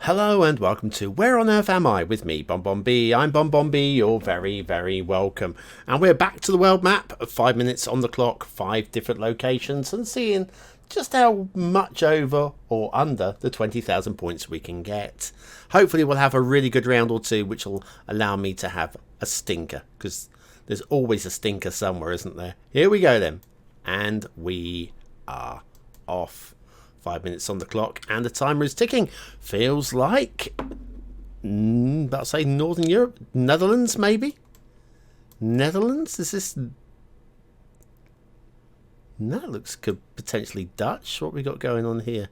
Hello and welcome to Where on Earth Am I? With me, Bonbon-B. I'm Bonbon-B, you're very, very welcome. And we're back to the world map, 5 minutes on the clock, 5 different locations, and seeing just how much over or under the 20,000 points we can get. Hopefully we'll have a really good round or two, which will allow me to have a stinker, because there's always a stinker somewhere, isn't there? Here we go then. And we are off. 5 minutes on the clock and the timer is ticking. Feels like about say Northern Europe, Netherlands maybe. Netherlands, is this? That looks potentially Dutch. What we got going on here?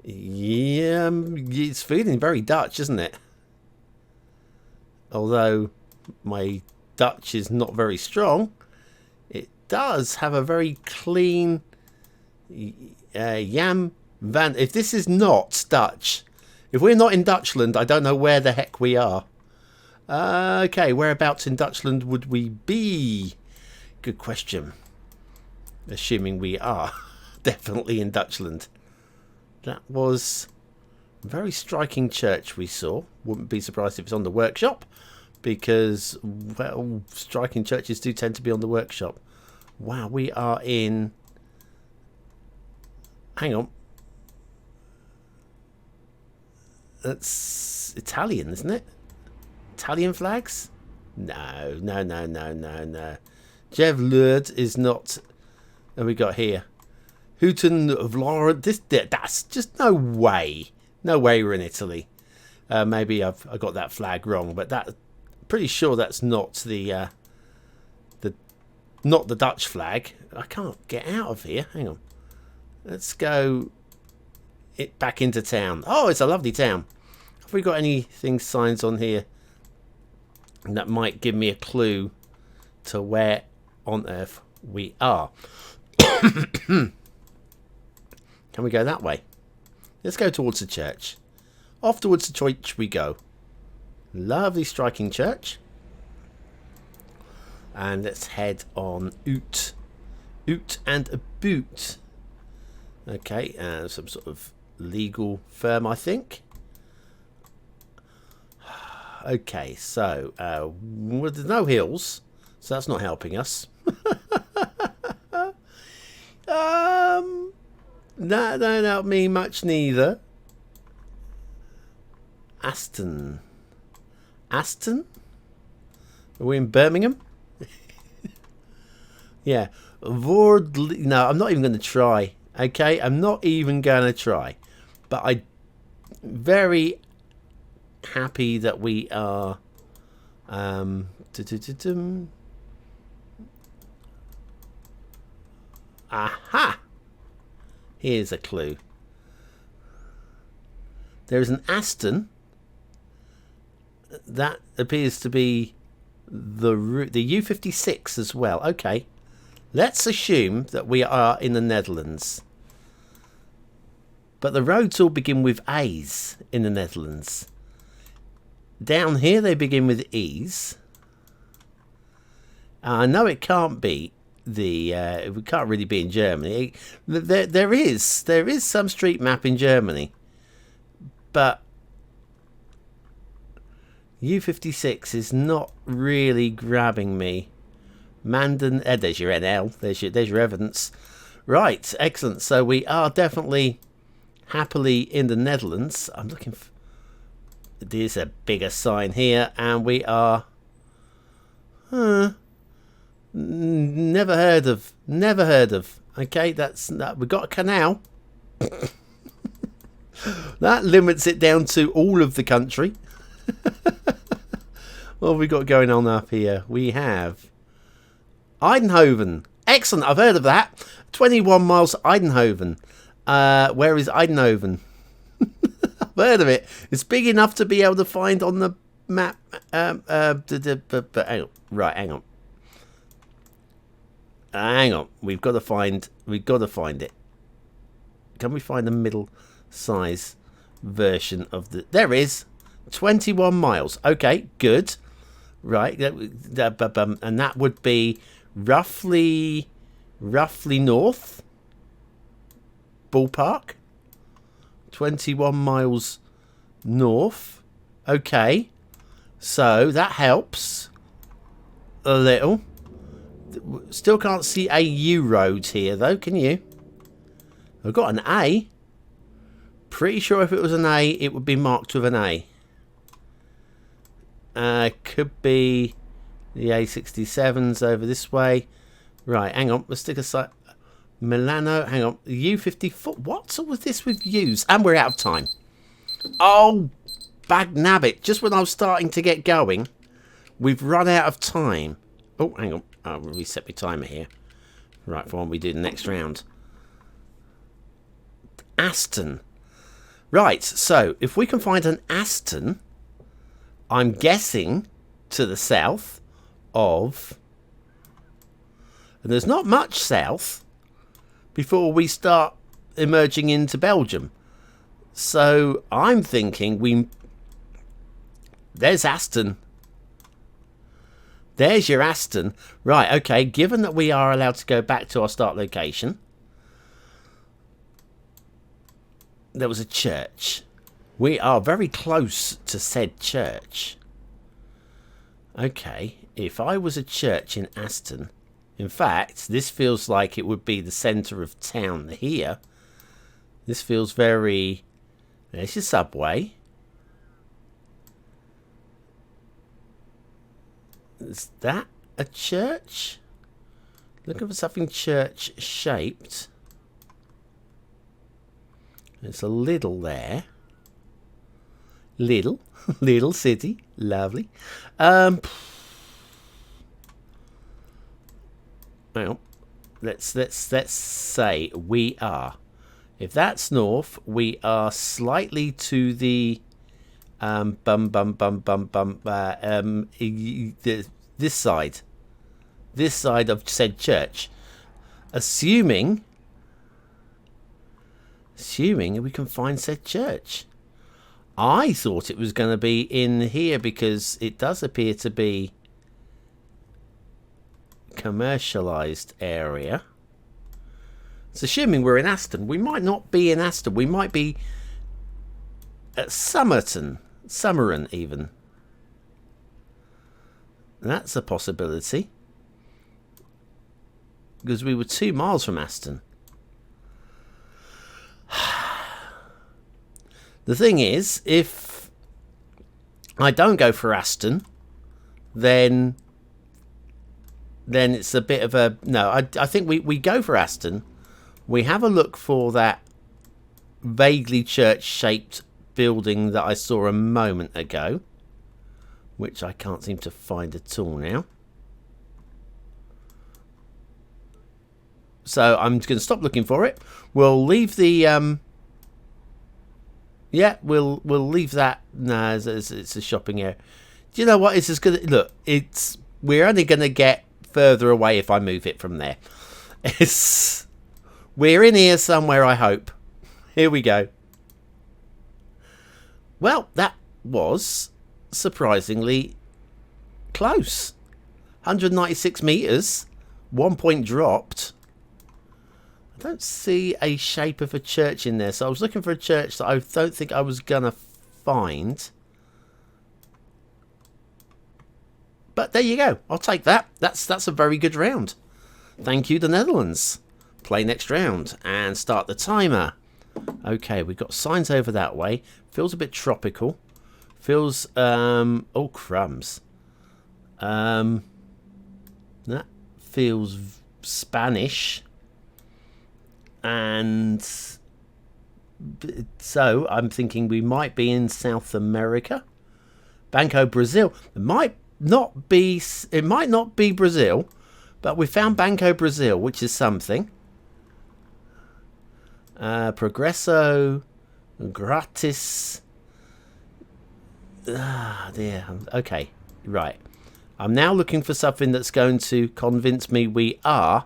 Yeah, it's feeling very Dutch, isn't it? Although my Dutch is not very strong, it does have a very clean Jam van. If this is not Dutch, if we're not in Dutchland, I don't know where the heck we are. Okay, whereabouts in Dutchland would we be? Good question. Assuming we are definitely in Dutchland. That was a very striking church we saw. Wouldn't be surprised if it's on the workshop, because, well, striking churches do tend to be on the workshop. Wow, we are in... Hang on. That's Italian, isn't it? Italian flags? No. Geoguessr is not. What we got here? Houghton of Laura. That's just no way. No way we're in Italy. Maybe I got that flag wrong, but that pretty sure that's not the not the Dutch flag. I can't get out of here. Hang on. Let's go back into town. Oh, it's a lovely town. Have we got anything, signs on here that might give me a clue to where on earth we are? Can we go that way? Let's go towards the church. Off towards the church we go. Lovely striking church. And let's head on Oot. Oot and a boot. Okay, some sort of legal firm, I think. Okay, so well, there's no hills, so that's not helping us. That don't help me much neither. Aston. Aston? Are we in Birmingham? Yeah. No, I'm not even going to try. Okay, I'm not even going to try. But I'm very happy that we are... Aha! Here's a clue. There's an Aston. That appears to be the U56 as well. Okay. Let's assume that we are in the Netherlands. But the roads all begin with A's in the Netherlands. Down here they begin with E's. I know it can't be the... we can't really be in Germany. There is some street map in Germany. But U56 is not really grabbing me. Mandan, there's your NL, there's your evidence. Right, excellent. So we are definitely happily in the Netherlands. I'm looking for... There's a bigger sign here, and we are... Never heard of. Okay, we've got a canal. That limits it down to all of the country. What have we got going on up here? We have... Eindhoven. Excellent, I've heard of that. 21 miles to Eindhoven. Where is Eindhoven? I've heard of it. It's big enough to be able to find on the map. But hang on. Right, hang on. Hang on. We've got to find it. Can we find the middle size version of the... There is. 21 miles. Okay, good. Right. And that would be roughly north. Ballpark. 21 miles North. Okay. So that helps a little. Still can't see a U road here though, can you? I've got an A. Pretty sure if it was an A, it would be marked with an A. Could be the A67s over this way. Right, hang on. Let's stick aside. Milano, hang on. U54. What's all with this with U's? And we're out of time. Oh, bag nabbit. Just when I was starting to get going, we've run out of time. Oh, hang on. I'll reset my timer here. Right, for when we do the next round. Aston. Right, so if we can find an Aston, I'm guessing to the south of... And there's not much south before we start emerging into Belgium. So I'm thinking there's Aston. There's your Aston. Right, okay, given that we are allowed to go back to our start location, there was a church. We are very close to said church. Okay, if I was a church in Aston, in fact, this feels like it would be the centre of town here. This feels very... There's your subway. Is that a church? Looking for something church-shaped. There's a little there. Little. Little city. Lovely. Well, let's say we are. If that's north, we are slightly to the this side. This side of said church. Assuming we can find said church. I thought it was going to be in here because it does appear to be commercialized area. It's assuming we're in Aston. We might not be in Aston. We might be at Somerton even. That's a possibility. Because we were 2 miles from Aston. The thing is, if I don't go for Aston, then it's a bit of a... No, I think we go for Aston. We have a look for that vaguely church-shaped building that I saw a moment ago, which I can't seem to find at all now. So I'm going to stop looking for it. We'll leave the... Yeah, we'll leave that. No, it's a shopping area. Do you know what? It's just gonna look. We're only gonna get further away if I move it from there. We're in here somewhere, I hope. Here we go. Well, that was surprisingly close. 196 meters. 1 point dropped. I don't see a shape of a church in there, so I was looking for a church that I don't think I was gonna find. But there you go. I'll take that. That's a very good round. Thank you, the Netherlands. Play next round and start the timer. Okay, we've got signs over that way. Feels a bit tropical. Feels oh crumbs. That feels Spanish. And so I'm thinking we might be in South America. Banco Brazil. It might not be Brazil, but we found Banco Brazil, which is something. Progresso gratis. Ah, dear. Okay, right. I'm now looking for something that's going to convince me we are.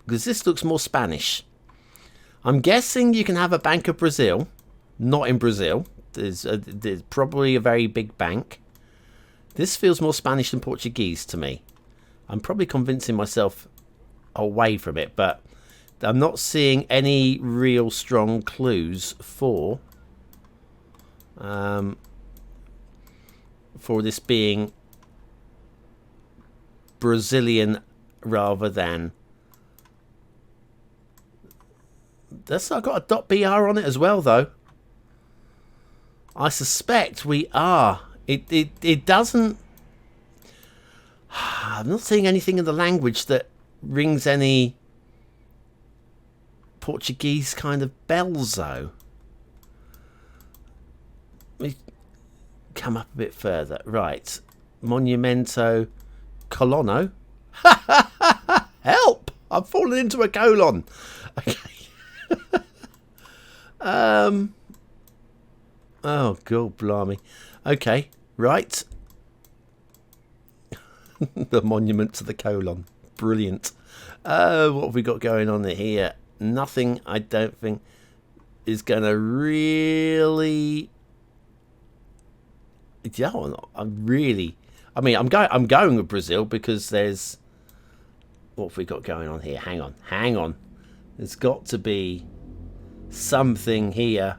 Because this looks more Spanish. I'm guessing you can have a Bank of Brazil. Not in Brazil. There's probably a very big bank. This feels more Spanish than Portuguese to me. I'm probably convincing myself away from it, but I'm not seeing any real strong clues for For this being Brazilian rather than... That's not got a .br on it as well, though. I suspect we are. It doesn't... I'm not seeing anything in the language that rings any Portuguese kind of bells, though. Let me come up a bit further. Right. Monumento Colono. Help! I've fallen into a colon. Okay. Oh, God, blimey. Okay, right. The monument to the colon. Brilliant. What have we got going on here? Nothing, I don't think, is going to really... Yeah, I'm going with Brazil because there's... What have we got going on here? Hang on. There's got to be something here.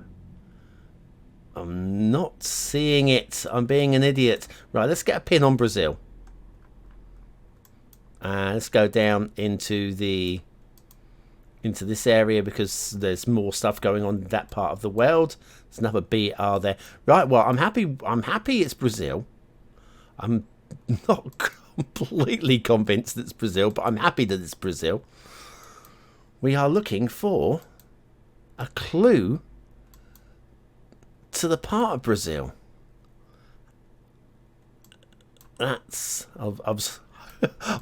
I'm not seeing it. I'm being an idiot. Right, let's get a pin on Brazil. Let's go down into this area because there's more stuff going on in that part of the world. There's another BR there. Right, well, I'm happy it's Brazil. I'm not completely convinced it's Brazil, but I'm happy that it's Brazil. We are looking for a clue to the part of Brazil. That's... I'm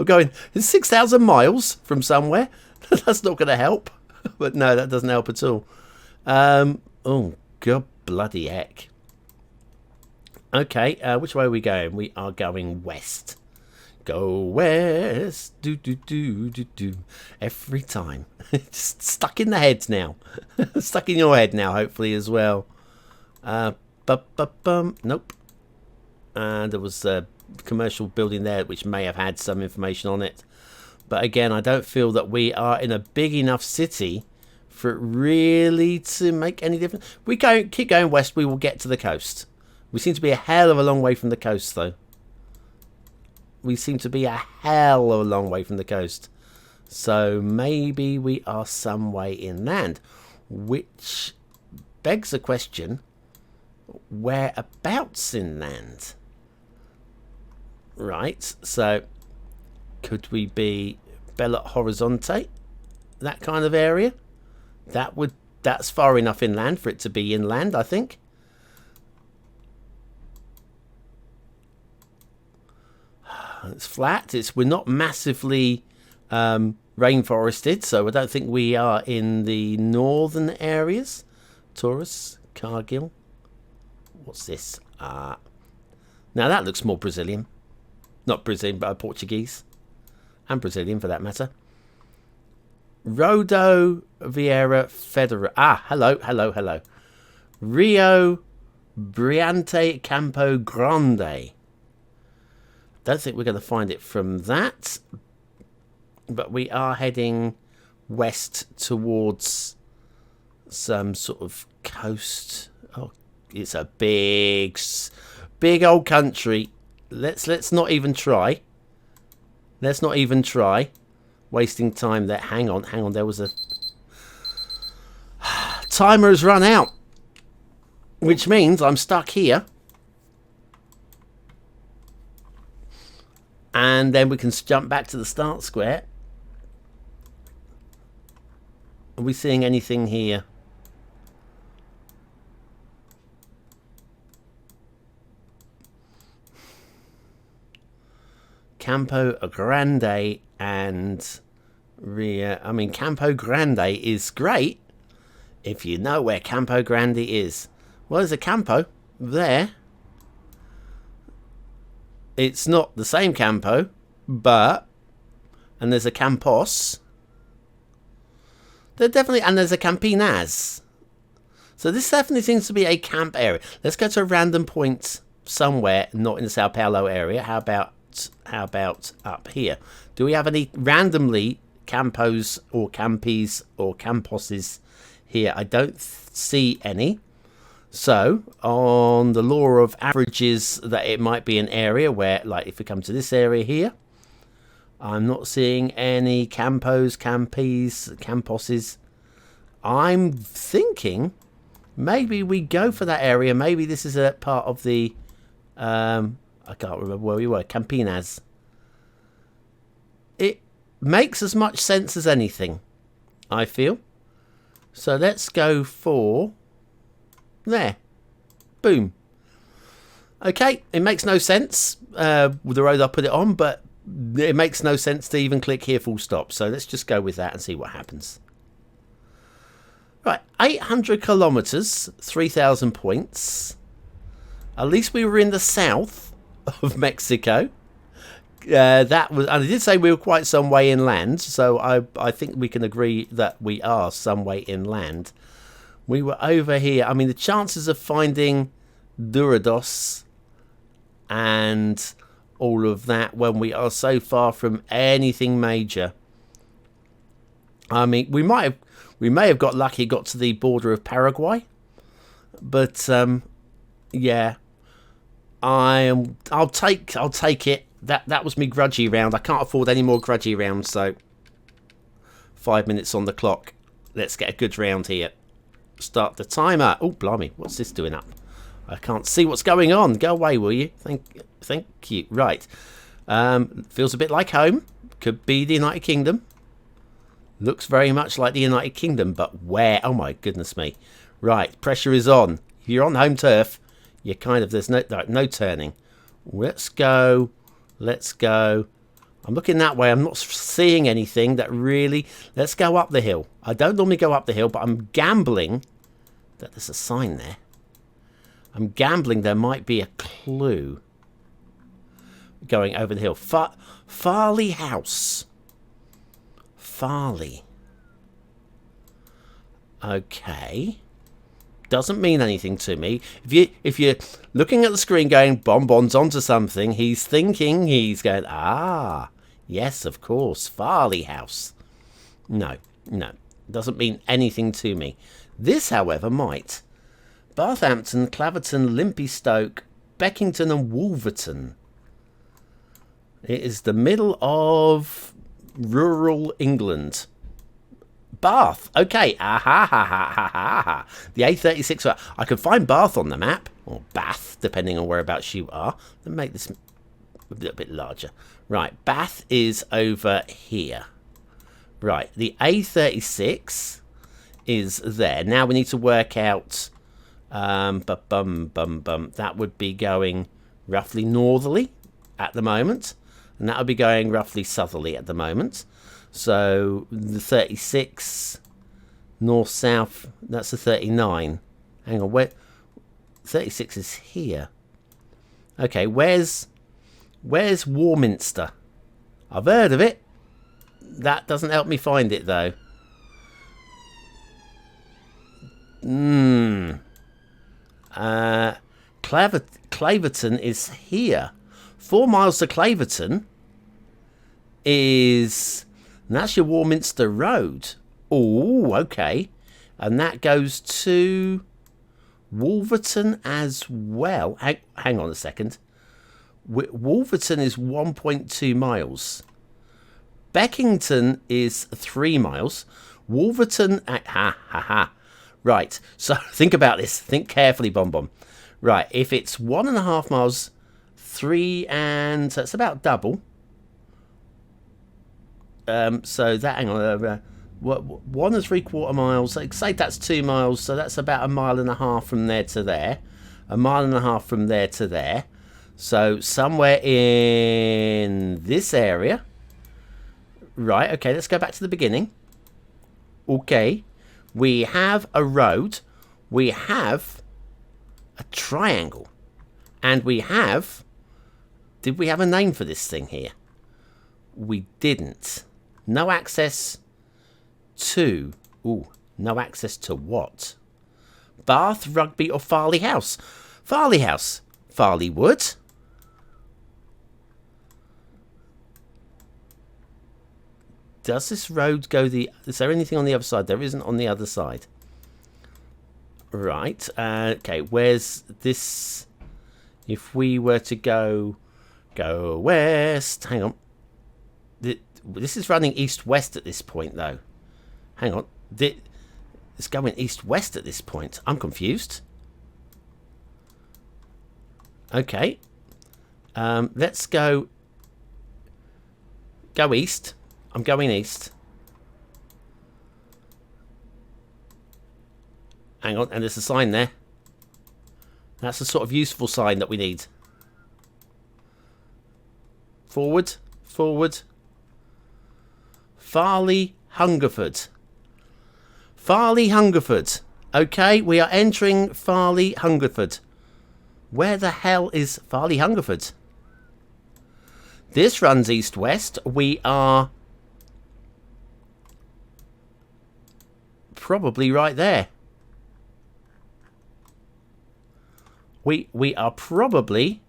going... It's 6,000 miles from somewhere. That's not going to help. But no, that doesn't help at all. Oh, God bloody heck. Okay, which way are we going? We are going west. Go west. Do, do, do, do, do. Every time. Just stuck in the head now. Stuck in your head now, hopefully, as well. Nope. And there was a commercial building there which may have had some information on it. But again, I don't feel that we are in a big enough city for it really to make any difference. We keep going west, we will get to the coast. We seem to be a hell of a long way from the coast, though. We seem to be a hell of a long way from the coast. So maybe we are some way inland. Which begs the question, whereabouts inland? Right, so could we be Belo Horizonte? That kind of area? That's far enough inland for it to be inland, I think. It's flat. We're not massively rainforested, so I don't think we are in the northern areas. Taurus, Cargill. What's this? Now that looks more Brazilian. Not Brazilian, but Portuguese. And Brazilian, for that matter. Rodo Vieira Federal. Hello. Rio Briante Campo Grande. Don't think we're going to find it from that. But we are heading west towards some sort of coast. Oh, it's a big old country. Let's not even try. Let's not even try. Wasting time there. Hang on. There was a... Timer has run out. Which means I'm stuck here. And then we can jump back to the start square. Are we seeing anything here? Campo Grande and Rio. I mean, Campo Grande is great if you know where Campo Grande is. Well, there's a Campo there. It's not the same Campo, but... And there's a Campos. There definitely... And there's a Campinas. So this definitely seems to be a camp area. Let's go to a random point somewhere, not in the Sao Paulo area. How about up here? Do we have any randomly Campos or Campis or Camposes here? I don't see any. So, on the law of averages, that it might be an area where, like, if we come to this area here, I'm not seeing any camposes. I'm thinking maybe we go for that area. Maybe this is a part of the, I can't remember where we were, Campinas. It makes as much sense as anything, I feel. So let's go for there. Boom. Okay, it makes no sense with the road I put it on, but it makes no sense to even click here full stop. So let's just go with that and see what happens. Right, 800 kilometers, 3,000 points. At least we were in the south of Mexico. That was, and I did say we were quite some way inland, so I think we can agree that we are some way inland. We were over here. I mean, the chances of finding Durados and all of that when we are so far from anything major. I mean, we may have got lucky, got to the border of Paraguay, but yeah, I'll take it. That was me grudgy round. I can't afford any more grudgy rounds, so 5 minutes on the clock. Let's get a good round here. Start the timer. Oh, blimey, what's this doing up? I can't see what's going on. Go away, will you? Thank you. Right. Feels a bit like home. Could be the United Kingdom. Looks very much like the United Kingdom, but where? Oh my goodness me. Right, pressure is on. If you're on home turf, you're kind of, there's no turning. Let's go. Let's go. I'm looking that way. I'm not seeing anything that really... Let's go up the hill. I don't normally go up the hill, but I'm gambling that there's a sign there. I'm gambling there might be a clue going over the hill. Farley House. Farley. Okay. Doesn't mean anything to me. If you're looking at the screen going, Bonbon's onto something, he's thinking, he's going, ah, yes, of course, Farley House. No. Doesn't mean anything to me. This, however, might. Barthampton, Claverton, Limpystoke, Beckington and Wolverton. It is the middle of rural England. Bath. Okay. Ha. The A36. I can find Bath on the map. Or Bath, depending on whereabouts you are. Let me make this a little bit larger. Right. Bath is over here. Right. The A36 is there. Now we need to work out... That would be going roughly northerly at the moment. And that would be going roughly southerly at the moment. So the 36 north-south, that's the 39. Hang on, where 36 is here. Okay, where's Warminster? I've heard of it. That doesn't help me find it though. Claverton is here. 4 miles to Claverton is... And that's your Warminster Road. Oh, okay. And that goes to Wolverton as well. Hang on a second. Wolverton is 1.2 miles. Beckington is 3 miles. Wolverton... Right. So think about this. Think carefully, Bonbon. Right. If it's 1.5 miles, 3 and... So it's about double. So that, hang on, 1 3/4 miles, say that's 2 miles, so that's about 1.5 miles from there to there, 1.5 miles from there to there. So somewhere in this area. Right, okay, let's go back to the beginning. Okay, we have a road, we have a triangle, and we have... Did we have a name for this thing here? We didn't. No access to... Ooh, no access to what? Bath, Rugby or Farley House? Farley House. Farley Wood. Does this road go the... Is there anything on the other side? There isn't on the other side. Right. Okay, where's this? If we were to go west... Hang on. This is running east-west at this point, though. Hang on. It's going east-west at this point. I'm confused. Okay. Let's go east. I'm going east. Hang on, and there's a sign there. That's the sort of useful sign that we need. Forward, forward. Farley, Hungerford. Farley, Hungerford. Okay, we are entering Farley, Hungerford. Where the hell is Farley, Hungerford? This runs east-west. We are probably right there. We are probably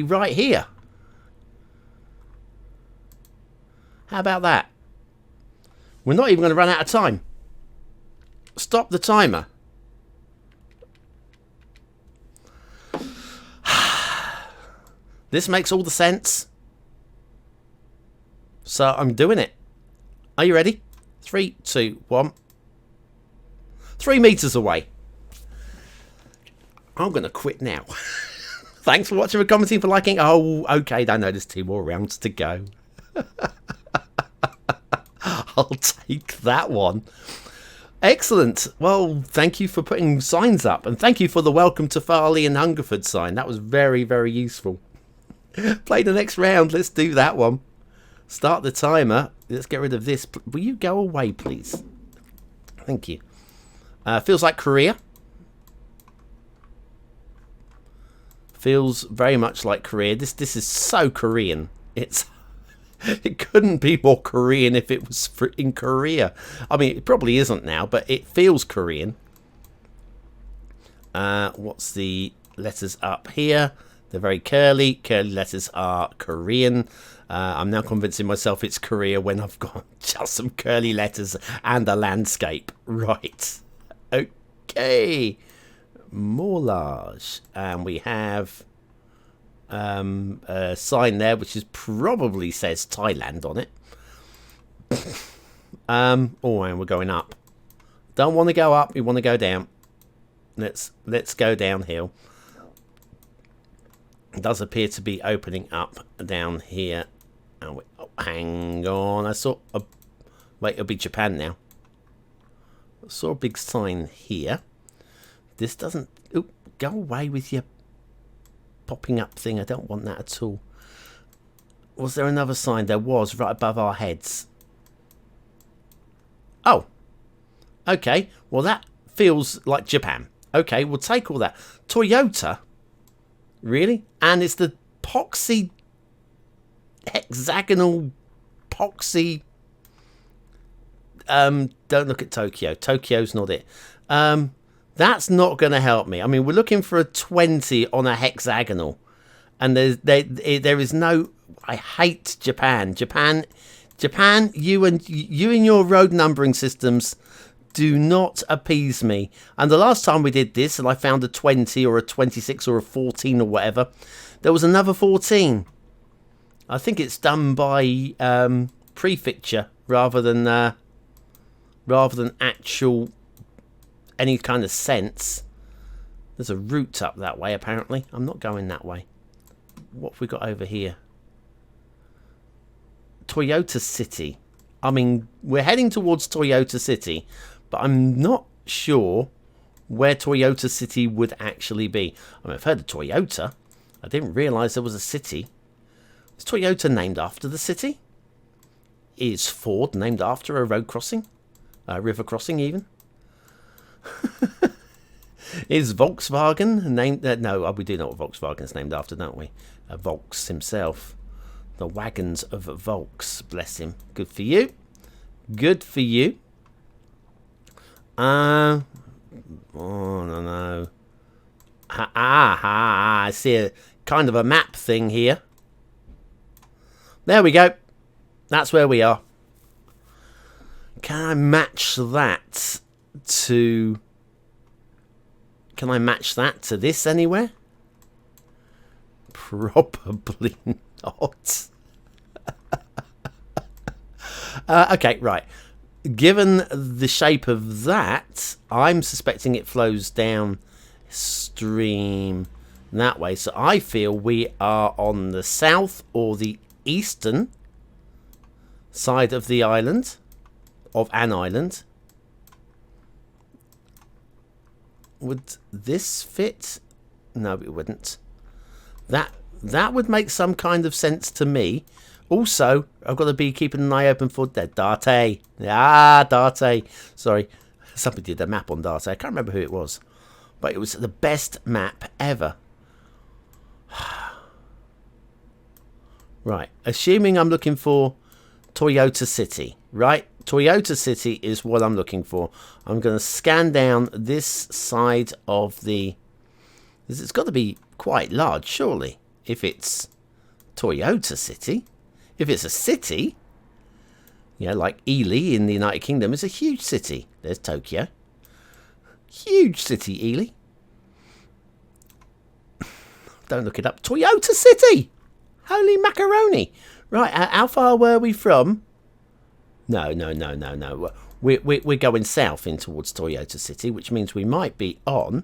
right here. How about that? We're not even going to run out of time. Stop the timer. This makes all the sense. So I'm doing it. Are you ready? 3, 2, 1. 3 meters away. I'm going to quit now. Thanks for watching, for commenting, for liking. Oh, okay. I know there's 2 more rounds to go. I'll take that one. Excellent. Well, thank you for putting signs up. And thank you for the welcome to Farley and Hungerford sign. That was very, very useful. Play the next round. Let's do that one. Start the timer. Let's get rid of this. Will you go away, please? Thank you. Feels like Korea. Feels very much like Korea. This is so Korean. It couldn't be more Korean if it was in Korea. I mean, it probably isn't now, but it feels Korean. What's the letters up here? They're very curly. Curly letters are Korean. I'm now convincing myself it's Korea when I've got just some curly letters and a landscape. Right. Okay. More large. And we have a sign there which is probably says Thailand on it. Oh, and we're going up. Don't want to go up. We want to go down. Let's go downhill. It does appear to be opening up down here. Oh, hang on. I saw a... Wait, it'll be Japan now. I saw a big sign here. This doesn't... Oop, go away with your popping up thing. I don't want that at all. Was there another sign? There was, right above our heads. Oh. Okay. Well, that feels like Japan. Okay, we'll take all that. Toyota... Really? And it's the poxy, hexagonal, poxy. Don't look at Tokyo. Tokyo's not it. That's not going to help me. I mean, we're looking for a 20 on a hexagonal. And there is no... I hate Japan. Japan, you and your road numbering systems... do not appease me. And the last time we did this and I found a 20 or a 26 or a 14 or whatever, there was another 14. I think it's done by prefecture rather than actual any kind of sense. There's a route up that way apparently. I'm not going that way. What have we got over here? Toyota City. I mean, we're heading towards Toyota City. But I'm not sure where Toyota City would actually be. I mean, I've heard of Toyota. I didn't realise there was a city. Is Toyota named after the city? Is Ford named after a road crossing? A river crossing, even? Is Volkswagen named... no, we do know what Volkswagen's named after, don't we? Volks himself. The wagons of Volks. Bless him. Good for you. Good for you. Oh, no. I see a kind of a map thing here. There we go. That's where we are. Can I match that to... Can I match that to this anywhere? Probably not. Okay, right. Given the shape of that, I'm suspecting it flows down stream that way. So I feel we are on the south or the eastern side of the island, of an island. Would this fit? No, it wouldn't. That would make some kind of sense to me. Also, I've got to be keeping an eye open for Darte. Ah, Darte. Sorry, somebody did a map on Darte. I can't remember who it was, but it was the best map ever. Right, assuming I'm looking for Toyota City, right? Toyota City is what I'm looking for. I'm going to scan down this side of the... It's got to be quite large, surely, if it's Toyota City. If it's a city, yeah, like Ely in the United Kingdom is a huge city. There's Tokyo. Huge city, Ely. Don't look it up. Toyota City! Holy macaroni! Right, how far were we from? No. We're going south in towards Toyota City, which means we might be on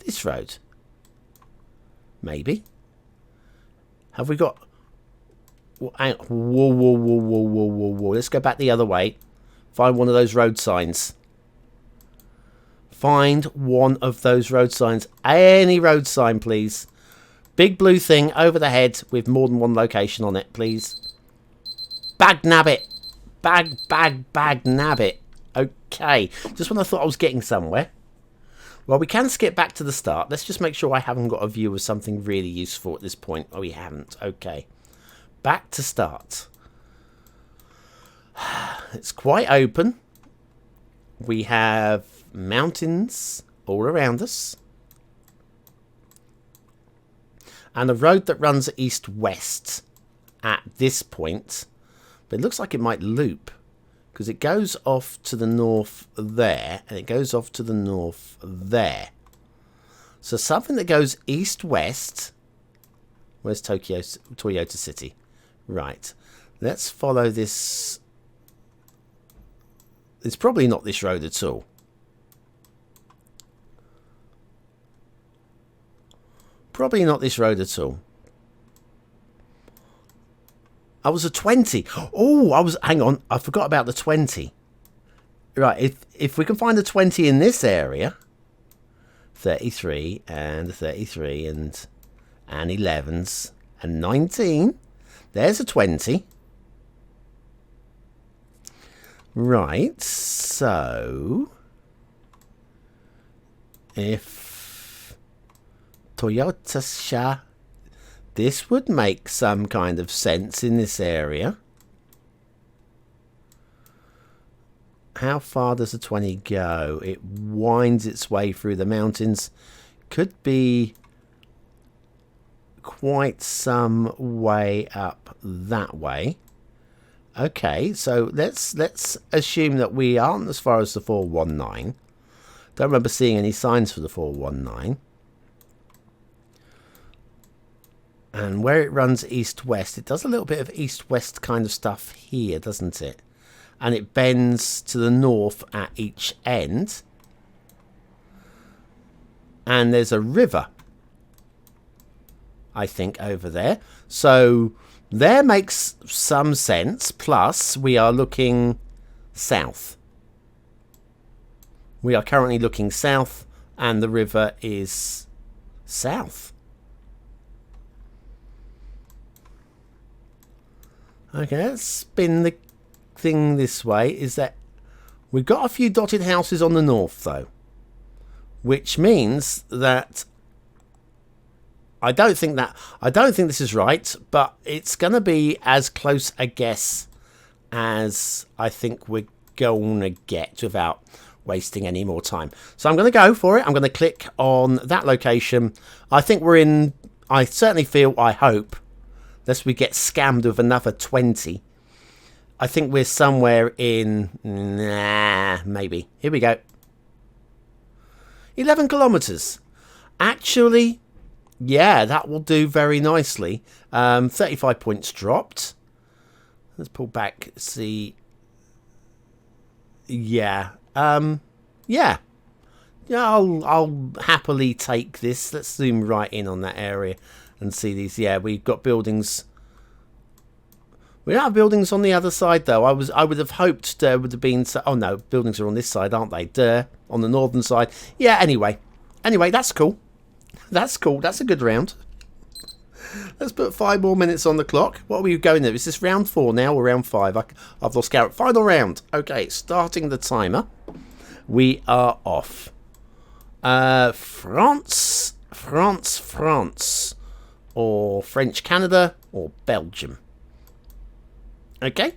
this road. Maybe. Have we got... Whoa. Let's go back the other way. Find one of those road signs. Find one of those road signs. Any road sign, please. Big blue thing over the head with more than one location on it, please. Bag nabbit. Bag nabbit. Okay. Just when I thought I was getting somewhere. Well, we can skip back to the start. Let's just make sure I haven't got a view of something really useful at this point. Oh, we haven't. Okay. Back to start. It's quite open. We have mountains all around us. And a road that runs east-west at this point. But it looks like it might loop. Because it goes off to the north there. And it goes off to the north there. So something that goes east-west. Where's Toyota City? Right. Let's follow this. It's probably not this road at all. Probably not this road at all. I was a 20. Oh, hang on. I forgot about the 20. Right, if we can find a 20 in this area. 33 and 33 and 11s and 19. There's a 20. Right, so if Toyota, this would make some kind of sense in this area. How far does a 20 go? It winds its way through the mountains. Could be quite some way up that way. Okay, so let's assume that we aren't as far as the 419. Don't remember seeing any signs for the 419. And where it runs east-west, it does a little bit of east-west kind of stuff here, doesn't it? And it bends to the north at each end. And there's a river, I think, over there. So there makes some sense. Plus, we are looking south. We are currently looking south, and the river is south. Okay, let's spin the thing this way. Is that we've got a few dotted houses on the north, though, which means that I don't think this is right, but it's going to be as close a guess as I think we're going to get without wasting any more time. So I'm going to go for it. I'm going to click on that location. I think we're in, I certainly feel, I hope, lest we get scammed with another 20. I think we're somewhere in... Nah, maybe. Here we go. 11 kilometres. Actually, yeah, that will do very nicely. 35 points dropped. Let's pull back, see. Yeah. Yeah. Yeah, I'll happily take this. Let's zoom right in on that area and see these. Yeah, we've got buildings. We don't have buildings on the other side, though. I would have hoped there would have been... Oh, no. Buildings are on this side, aren't they? Duh. On the northern side. Yeah, anyway. Anyway, that's cool. That's cool. That's a good round. Let's put 5 more minutes on the clock. What are we going there? Is this round 4 now or round 5? I've lost count. Final round. Okay, starting the timer. We are off. France. Or French Canada or Belgium. Okay.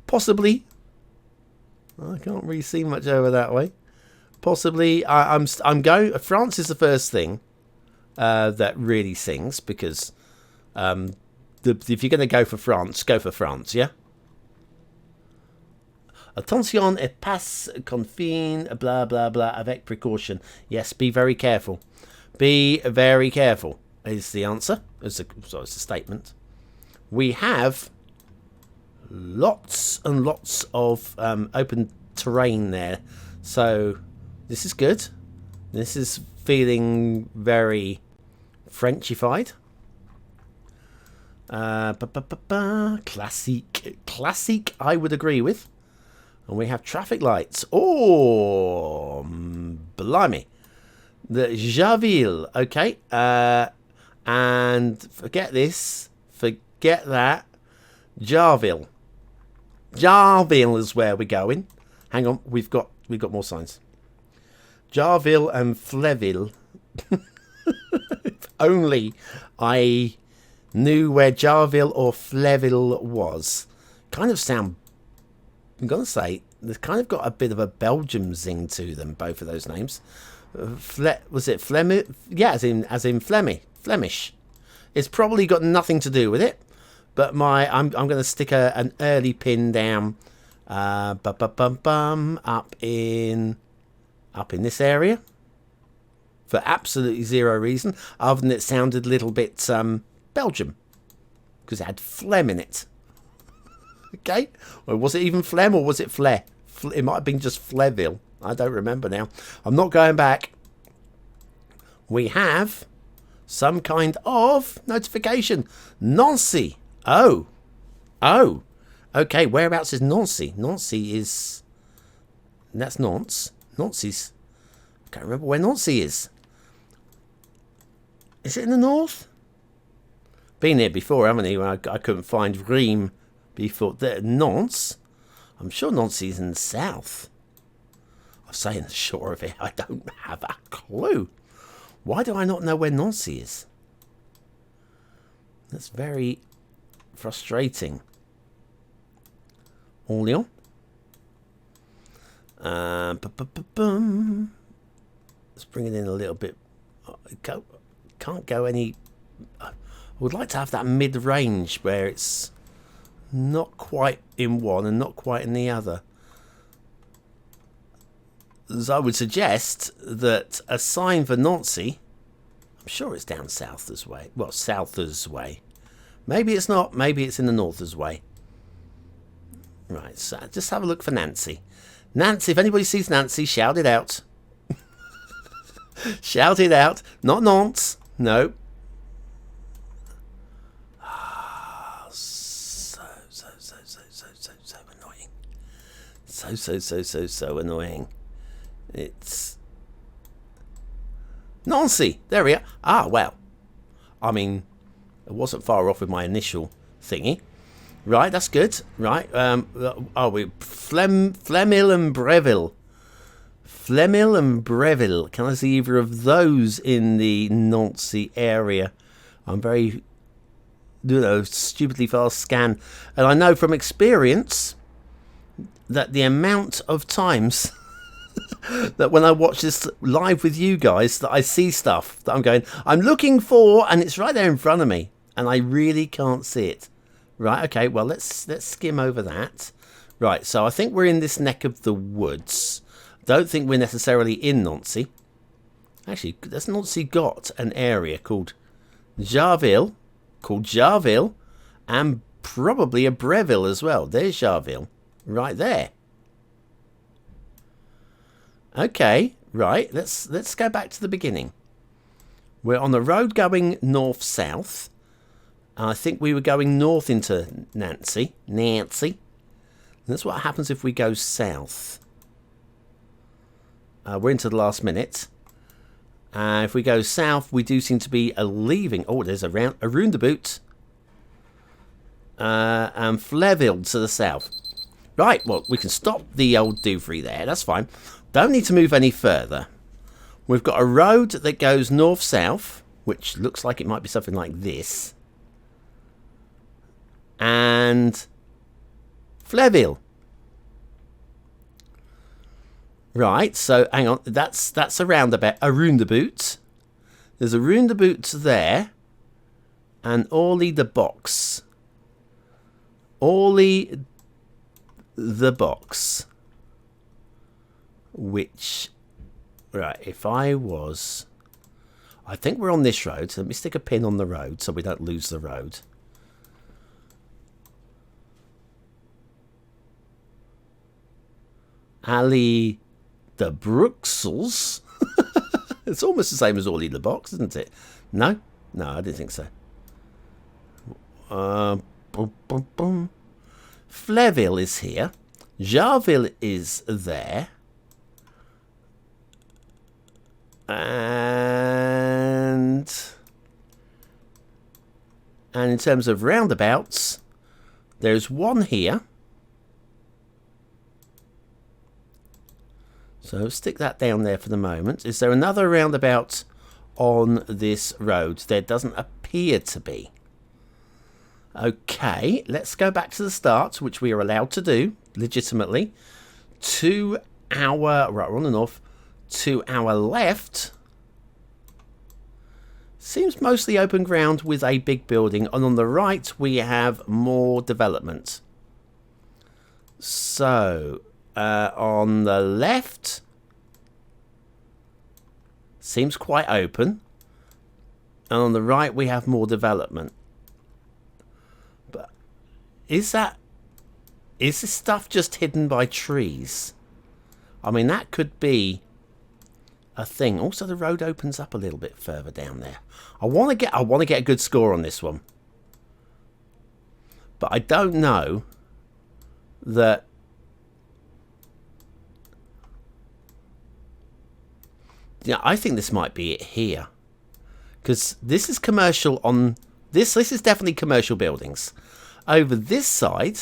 Possibly. I can't really see much over that way. Possibly. I'm going. France is the first thing that really sings, because if you're going to go for France, yeah. Attention et passe confine, blah blah blah, avec précaution. Yes, be very careful. Be very careful is the answer. It's a statement. We have lots and lots of open terrain there. So this is good. This is feeling very Frenchified. Classic, I would agree with. And we have traffic lights. Oh, blimey. The Javille. Okay. And forget this. Forget that. Jarville. Jarville is where we're going. Hang on, we've got more signs. Jarville and Fleville. If only I knew where Jarville or Fleville was. Kind of sound, I'm gonna say, they've kind of got a bit of a Belgium zing to them, both of those names. Was it Flemish? Yeah, as in Flemish. It's probably got nothing to do with it. But I'm going to stick an early pin down up in this area for absolutely zero reason, other than it sounded a little bit Belgium, because it had phlegm in it. Okay, or was it even phlegm, or was it flair? It might have been just Fleville. I don't remember now. I'm not going back. We have some kind of notification. Nancy. Oh. Okay, whereabouts is Nancy? Nancy is... That's Nantes. Nancy's... I can't remember where Nancy is. Is it in the north? Been here before, haven't you? I couldn't find Rheims before. Nantes? I'm sure Nancy's in the south. I'm saying sure of it. I don't have a clue. Why do I not know where Nancy is? That's very... frustrating. Orléans. Let's bring it in a little bit. Can't go any... I would like to have that mid-range where it's not quite in one and not quite in the other. So I would suggest that a sign for Nancy... I'm sure it's down south this way. Well, south this way. Maybe it's not. Maybe it's in the north as way. Right, so just have a look for Nancy. Nancy, if anybody sees Nancy, shout it out. Shout it out. Not Nantes. No. So annoying. So annoying. It's... Nancy. There we are. Ah, well. I mean... It wasn't far off with my initial thingy. Right, that's good. Right. We Flemil and Breville. Flemil and Breville. Can I see either of those in the Nancy area? I'm very, stupidly fast scan. And I know from experience that the amount of times that when I watch this live with you guys, that I see stuff that I'm looking for, and it's right there in front of me, and I really can't see it Right, okay, well, let's skim over that. Right, so I think we're in this neck of the woods. Don't think we're necessarily in Nancy. Actually, has Nancy got an area called Jarville, and probably a Breville as well. There's Jarville, right there. Okay, right, let's go back to the beginning. We're on the road going north-south. I think we were going north into Nancy. That's what happens if we go south. We're into the last minute. If we go south, we do seem to be leaving. Oh, there's a roundabout. And Fleville to the south. Right, well, we can stop the old doozey there. That's fine. Don't need to move any further. We've got a road that goes north-south, which looks like it might be something like this. And Fleville. Right, so hang on, that's a roundabout. There's a roundabout there, and Orly the box. Which, right, if I think we're on this road. So let me stick a pin on the road so we don't lose the road. Alley the Bruxelles. It's almost the same as Orly the box, isn't it? No, I didn't think so. Fleville is here. Jarville is there. And in terms of roundabouts, there's one here. So stick that down there for the moment. Is there another roundabout on this road? There doesn't appear to be. Okay, let's go back to the start, which we are allowed to do legitimately. Right, we're on the north. To our left seems mostly open ground with a big building, and on the right we have more development. So on the left seems quite open, and on the right we have more development. But is this stuff just hidden by trees? I mean, that could be a thing. Also, the road opens up a little bit further down there. I want to get a good score on this one, but I don't know that. Yeah, I think this might be it here, because this is commercial on this. This is definitely commercial buildings. Over this side,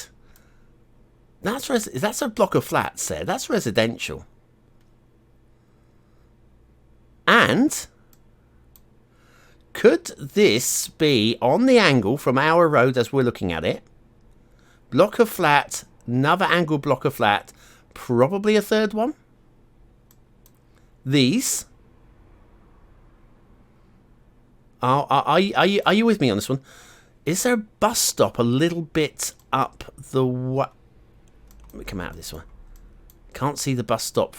that's a block of flats there. That's residential. And could this be on the angle from our road as we're looking at it? Block of flat, another angle block of flat, probably a third one. These. Are you with me on this one? Is there a bus stop a little bit up the way? Let me come out of this one. Can't see the bus stop.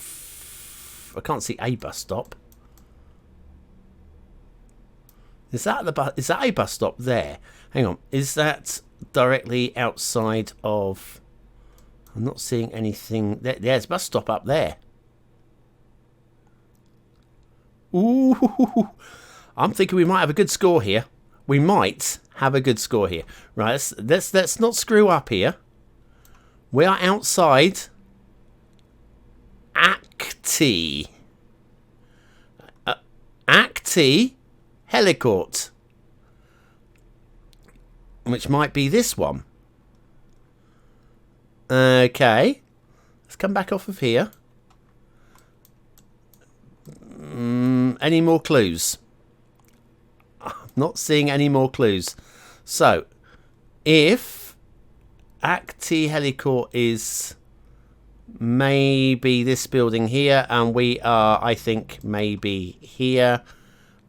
I can't see a bus stop. Is that a bus stop there? Hang on. Is that directly outside of? I'm not seeing anything. There's a bus stop up there. Ooh, I'm thinking we might have a good score here. We might have a good score here. Right, let's not screw up here. We are outside Acti Helicourt, which might be this one. Okay, let's come back off of here. Any more clues? I'm not seeing any more clues. So, if Acti Helicourt is maybe this building here, and we are, I think, maybe here.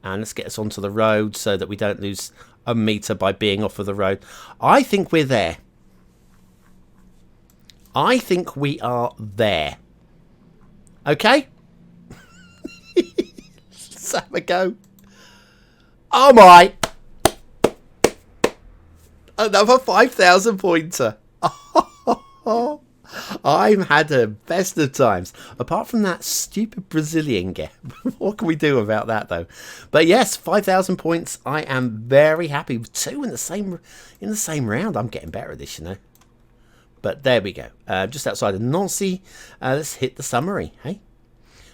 And let's get us onto the road so that we don't lose. a meter by being off of the road. I think we're there. I think we are there. Okay? Let's have a go. Oh my! Another 5,000 pointer. I've had the best of times. Apart from that stupid Brazilian game. What can we do about that though? But yes, 5,000 points. I am very happy. 2 in the same round. I'm getting better at this, you know. But there we go. Just outside of Nancy. Let's hit the summary. Hey.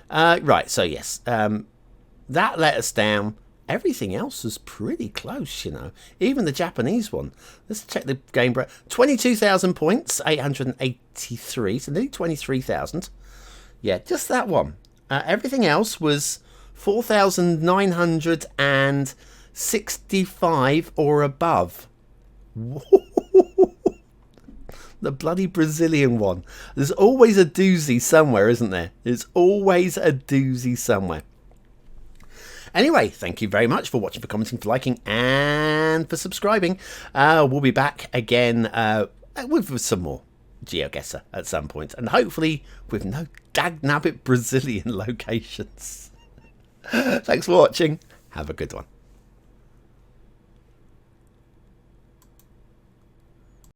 Right. So yes, that let us down. Everything else was pretty close, you know. Even the Japanese one. Let's check the game. 22,000 points, 883, so nearly 23,000. Yeah, just that one. Everything else was 4,965 or above. The bloody Brazilian one. There's always a doozy somewhere, isn't there? There's always a doozy somewhere. Anyway, thank you very much for watching, for commenting, for liking, and for subscribing. We'll be back again with some more Geoguessr at some point, and hopefully with no dagnabbit Brazilian locations. Thanks for watching. Have a good one.